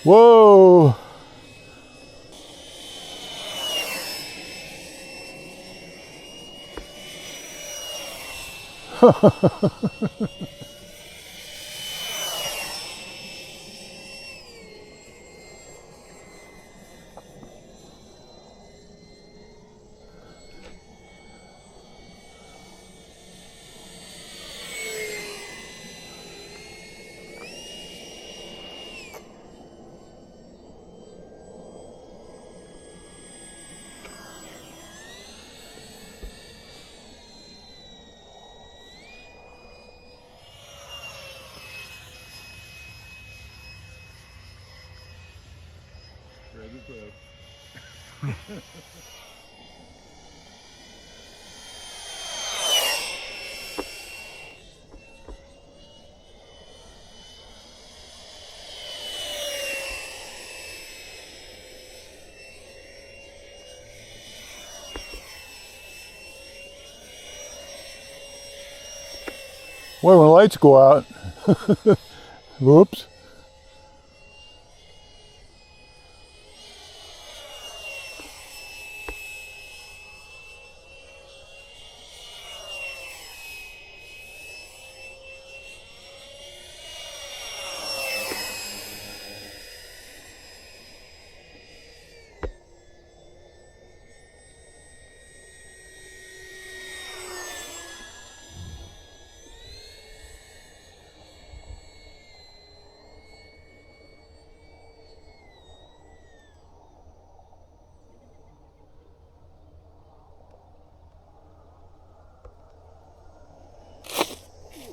Whoa! Well, when the lights go out, whoops.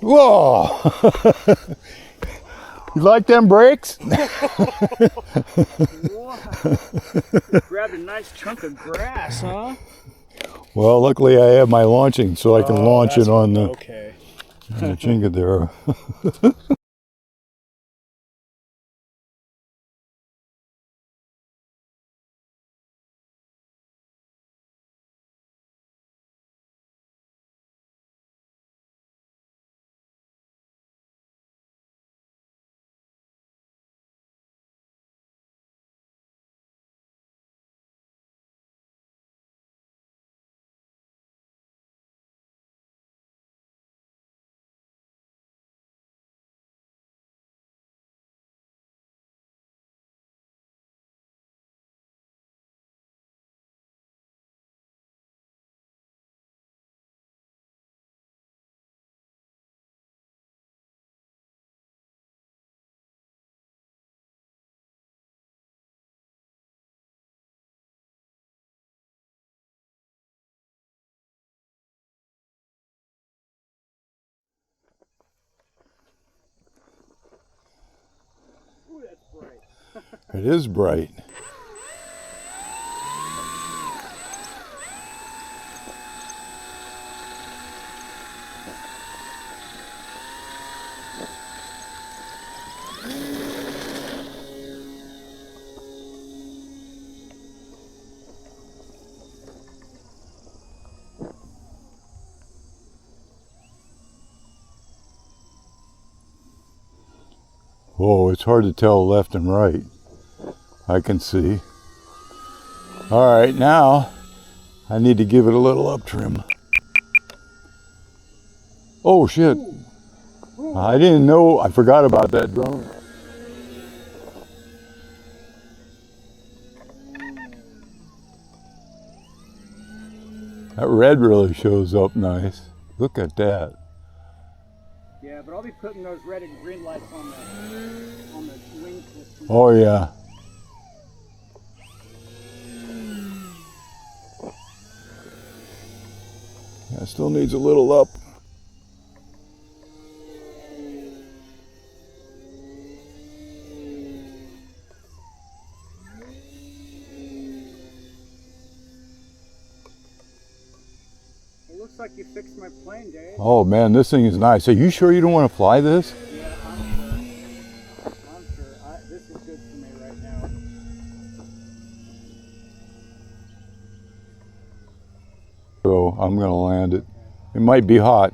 Whoa! You like them brakes? Grabbed a nice chunk of grass, huh? Well, luckily I have my launching, so I can launch it on the, okay. on the chinga there. Ooh, that's bright. It is bright. Whoa, it's hard to tell left and right. I can see. All right, now I need to give it a little up trim. Oh shit. I didn't know, I forgot about that drone. That red really shows up nice. Look at that. Yeah, but I'll be putting those red and green lights on the wing system. Oh yeah. Yeah, still needs a little up. It looks like you fixed my plane, Dave. Oh man, this thing is nice. Are you sure you don't want to fly this? Yeah, I'm sure. This is good for me right now. So I'm gonna land it. It might be hot.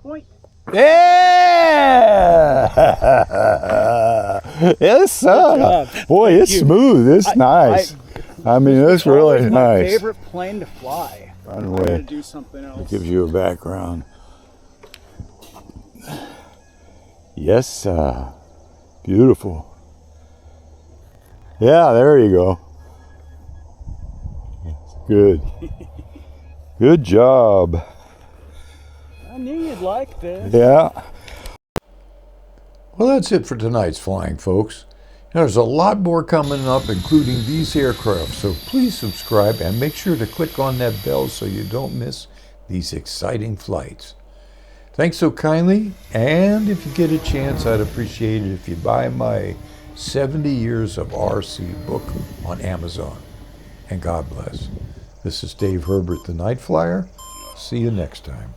Point. Yeah! Yes, sir. job. Boy, it's smooth. It's nice. I mean, it's really Always my nice. favorite plane to fly. By the I'm gonna way, do something else. it gives you a background. Yes, sir. Beautiful. Yeah, there you go. Good. Good job. I knew you'd like this. Yeah. Well, that's it for tonight's flying, folks. There's a lot more coming up, including these aircraft, so please subscribe and make sure to click on that bell so you don't miss these exciting flights. Thanks so kindly, and if you get a chance, I'd appreciate it if you buy my 70 Years of RC book on Amazon. And God bless. This is Dave Herbert, the Night Flyer. See you next time.